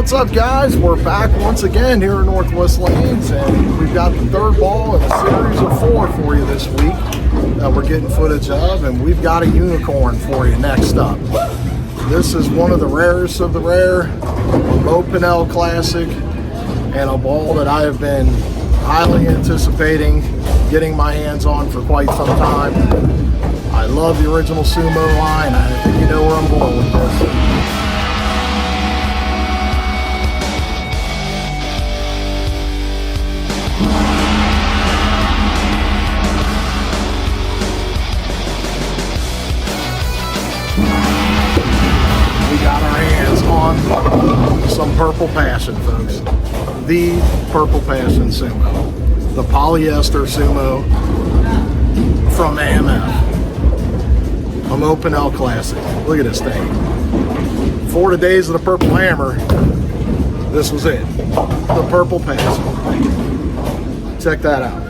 What's up, guys? We're back once again here in Northwest Lanes, and we've got the third ball in a series of 4 for you this week that we're getting footage of, and we've got a unicorn for you next up. This is one of the rarest of the rare, a Mo Pennell Classic, and a ball that I have been highly anticipating getting my hands on for quite some time. I love the original SUMO line. I think you know where I'm going with this. Some Purple Passion, folks. The Purple Passion SUMO. The polyester SUMO from AMF. A Mo Pennell Classic. Look at this thing. For the days of the Purple Hammer, this was it. The Purple Passion. Check that out.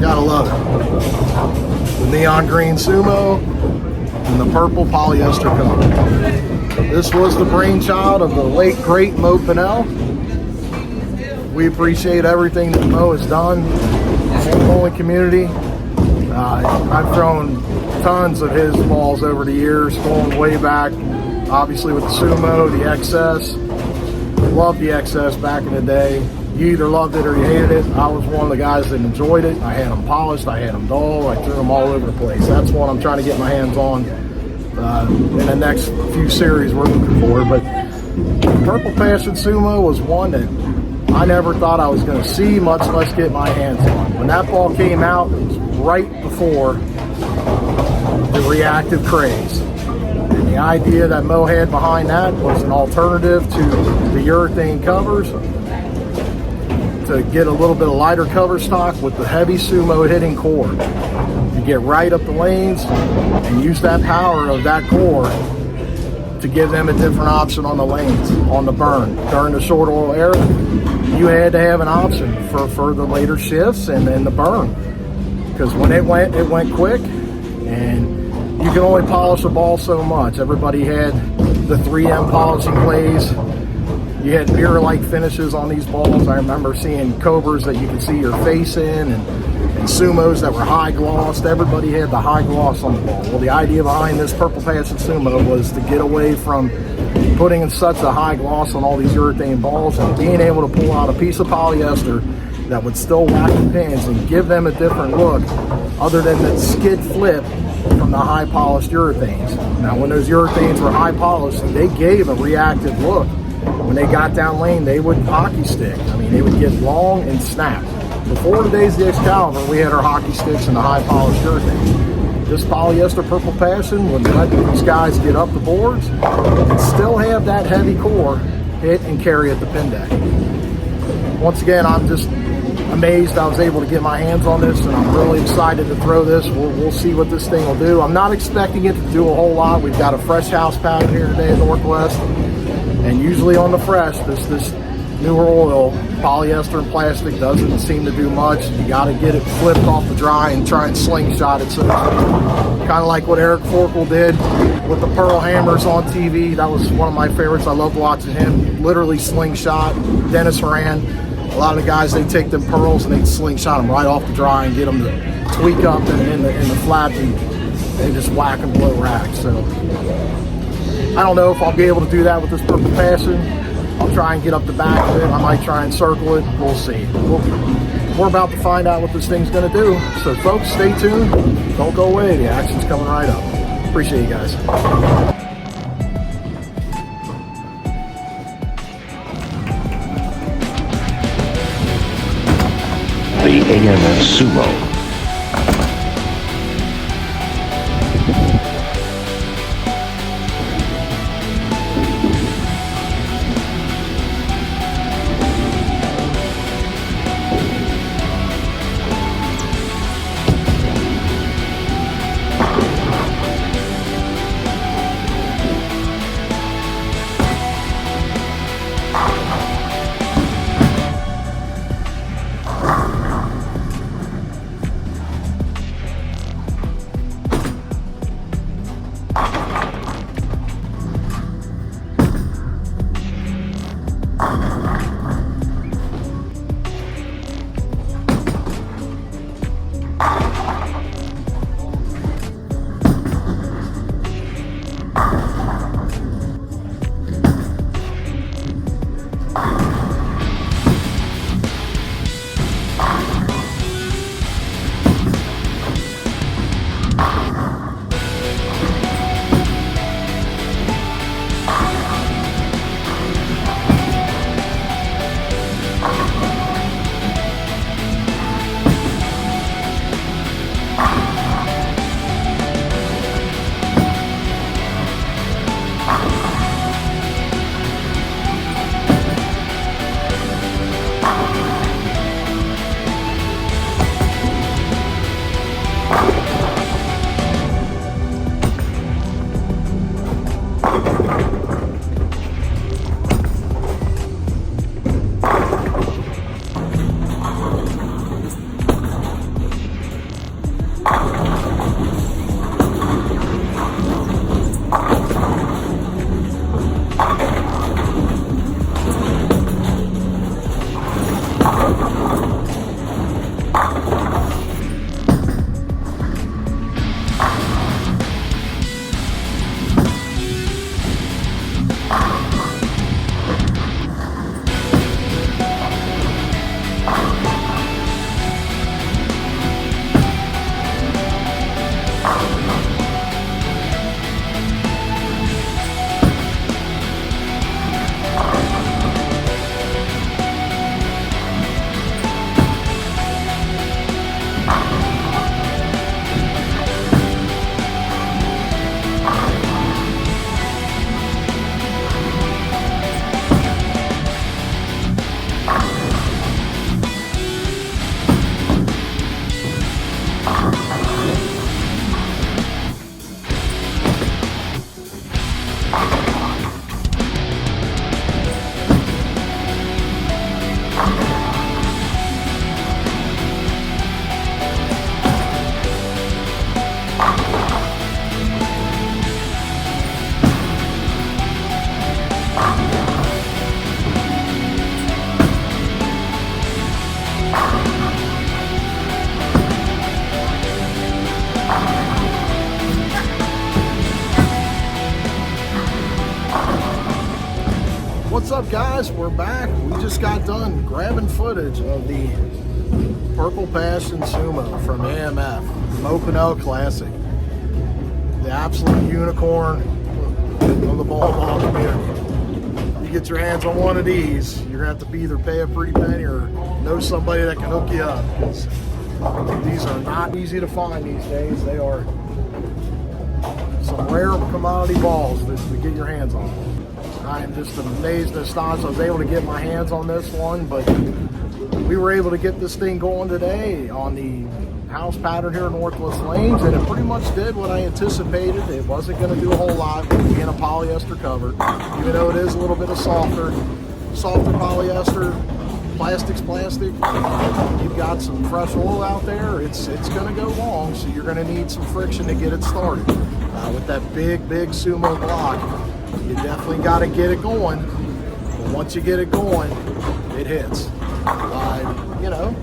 Gotta love it. The neon green SUMO and the purple polyester cover. This was the brainchild of the late, great Mo Pennell. We appreciate everything that Mo has done in the bowling community. I've thrown tons of his balls over the years, going way back, obviously with the SUMO, the XS. Loved the XS back in the day. You either loved it or you hated it. I was one of the guys that enjoyed it. I had them polished, I had them dull, I threw them all over the place. That's what I'm trying to get my hands on in the next few series we're looking for. But Purple Passion SUMO was one that I never thought I was going to see, much less get my hands on. When that ball came out, it was right before the reactive craze. And the idea that Mo had behind that was an alternative to the urethane covers, to get a little bit of lighter cover stock with the heavy SUMO hitting core. You get right up the lanes and use that power of that core to give them a different option on the lanes, on the burn. During the short oil era, you had to have an option for the later shifts and then the burn. Because when it went quick, and you can only polish a ball so much. Everybody had the 3M polishing glaze. You had mirror-like finishes on these balls. I remember seeing Cobras that you could see your face in, and SUMOs that were high glossed. Everybody had the high gloss on the ball. Well, the idea behind this Purple Passion SUMO was to get away from putting in such a high gloss on all these urethane balls and being able to pull out a piece of polyester that would still whack the pins and give them a different look other than that skid flip from the high polished urethanes. Now, when those urethanes were high polished, they gave a reactive look. When they got down lane, they would hockey stick. I mean, they would get long and snap. Before the days of the Excalibur, we had our hockey sticks and the high polished urethane. This polyester Purple Passion would let these guys get up the boards and still have that heavy core hit and carry at the pin deck. Once again, I'm just amazed I was able to get my hands on this, and I'm really excited to throw this. We'll see what this thing will do. I'm not expecting it to do a whole lot. We've got a fresh house pattern here today at Northwest. And usually on the fresh, this newer oil, polyester and plastic doesn't seem to do much. You got to get it flipped off the dry and try and slingshot it. So kind of like what Eric Forkel did with the Pearl Hammers on TV. That was one of my favorites. I loved watching him literally slingshot. Dennis Horan. A lot of the guys, they take them pearls and they slingshot them right off the dry and get them to tweak up in the flat and they just whack and blow racks. So I don't know if I'll be able to do that with this Purple Passion. I'll try and get up the back of it. I might try and circle it. We'll see. We're about to find out what this thing's going to do. So, folks, stay tuned. Don't go away. The action's coming right up. Appreciate you guys. The AMF SUMO. What's up, guys? We're back. We just got done grabbing footage of the Purple Passion Sumo from AMF, Mopinel Classic. The absolute unicorn of the ball community. You get your hands on one of these, you're gonna have to either pay a pretty penny or know somebody that can hook you up. These are not easy to find these days. They are some rare commodity balls to get your hands on. I am just amazed and astonished I was able to get my hands on this one, but we were able to get this thing going today on the house pattern here in Northwest Lanes, and it pretty much did what I anticipated. It wasn't going to do a whole lot being a polyester cover, even though it is a little bit of softer polyester. Plastic's plastic. You've got some fresh oil out there, it's going to go long, so you're going to need some friction to get it started. With that big Sumo block, you definitely got to get it going. But once you get it going, it hits. You know,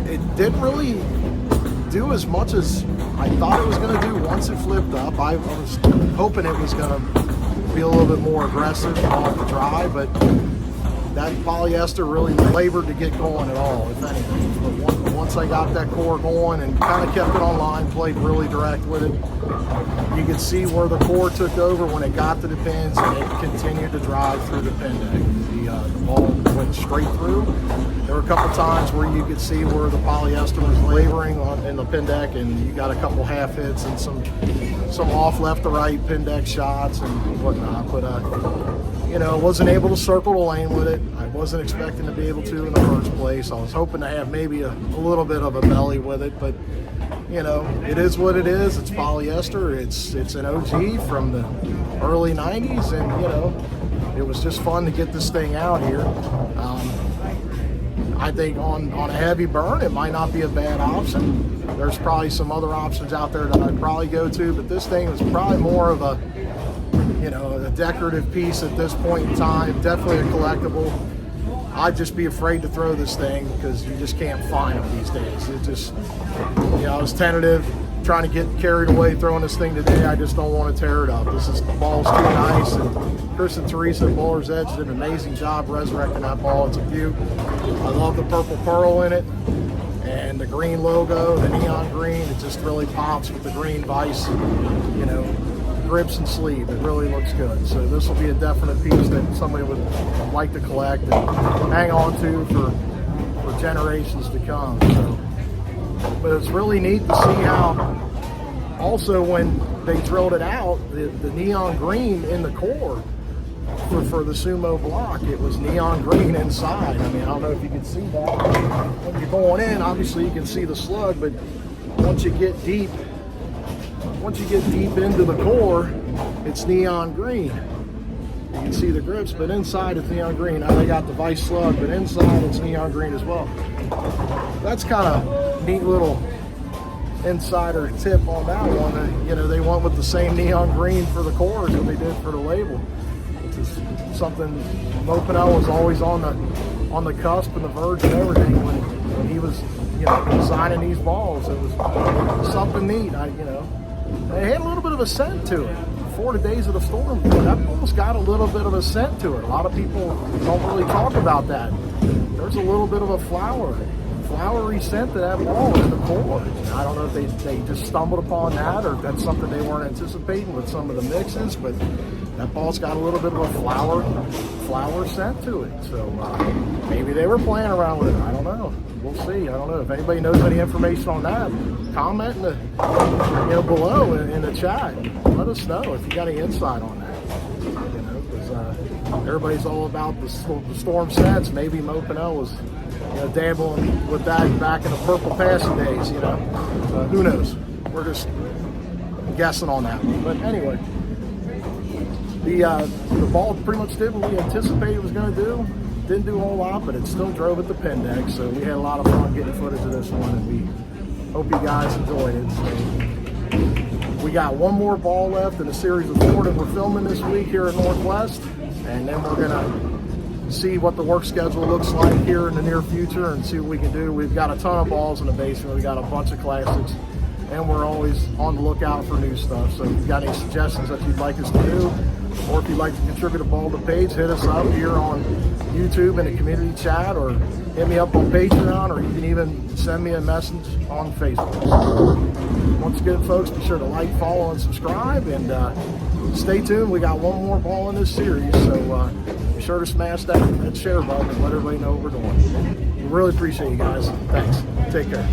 it didn't really do as much as I thought it was going to do once it flipped up. I was hoping it was going to be a little bit more aggressive off the dry, but that polyester really labored to get going at all, if anything. But once I got that core going and kind of kept it on line, played really direct with it, you could see where the core took over when it got to the pins, and it continued to drive through the pin deck. The ball went straight through. There were a couple times where you could see where the polyester was laboring in the pin deck, and you got a couple half hits and some off left to right pin deck shots and whatnot. But you know, wasn't able to circle the lane with it. I wasn't expecting to be able to in the first place. I was hoping to have maybe a little bit of a belly with it, but you know, it is what it is. It's polyester. It's an OG from the early 90s, and you know, it was just fun to get this thing out here. I think on a heavy burn, it might not be a bad option. There's probably some other options out there that I'd probably go to, but this thing was probably more of a, you know, a decorative piece at this point in time. Definitely a collectible. I'd just be afraid to throw this thing because you just can't find them these days. It just, you know, I was tentative, trying to get carried away throwing this thing today. I just don't want to tear it up. The ball's too nice, and Chris and Teresa at Bowler's Edge did an amazing job resurrecting that ball. It's a beaut. I love the purple pearl in it, and the green logo, the neon green. It just really pops with the green vise, you know, grips and sleeve. It really looks good. So this will be a definite piece that somebody would like to collect and hang on to for generations to come. So, but it's really neat to see how also when they drilled it out, the neon green in the core for the Sumo block, it was neon green inside. I mean, I don't know if you can see that. When you're going in, obviously you can see the slug, but once you get deep into the core, it's neon green. You can see the grips, but inside it's neon green. Now they got the vice slug, but inside it's neon green as well. That's kind of neat little insider tip on that one. You know, they went with the same neon green for the core as they did for the label, which is something Mopinel was always on the cusp and the verge of everything when when he was, designing these balls, it was something neat. They had a little bit of a scent to it. Before the days of the storm, that ball's got a little bit of a scent to it. A lot of people don't really talk about that. There's a little bit of a flowery scent to that ball in the core. I don't know if they just stumbled upon that, or that's something they weren't anticipating with some of the mixes, but that ball's got a little bit of a flower scent to it. So maybe they were playing around with it. I don't know. We'll see. I don't know if anybody knows any information on that. Comment in the below in the chat. Let us know if you got any insight on that. Because everybody's all about the storm scents. Maybe Mo Pinnell was dabbling with that back in the purple passing days. Who knows? We're just guessing on that one. But anyway, the ball pretty much did what we anticipated it was going to do. Didn't do a whole lot, but it still drove at the pin deck. So we had a lot of fun getting footage of this one, and we hope you guys enjoyed it. So we got one more ball left in a series of 4 that we're filming this week here at Northwest, and then we're gonna see what the work schedule looks like here in the near future and see what we can do. We've got a ton of balls in the basement. We got a bunch of classics, and we're always on the lookout for new stuff. So if you've got any suggestions that you'd like us to do, or if you'd like to contribute a ball to the page, hit us up here on YouTube in the community chat, or hit me up on Patreon, or you can even send me a message on Facebook. Once again, folks, be sure to like, follow, and subscribe, and stay tuned. We got one more ball in this series, so be sure to smash that share button and let everybody know what we're doing. We really appreciate you guys. Thanks. Take care.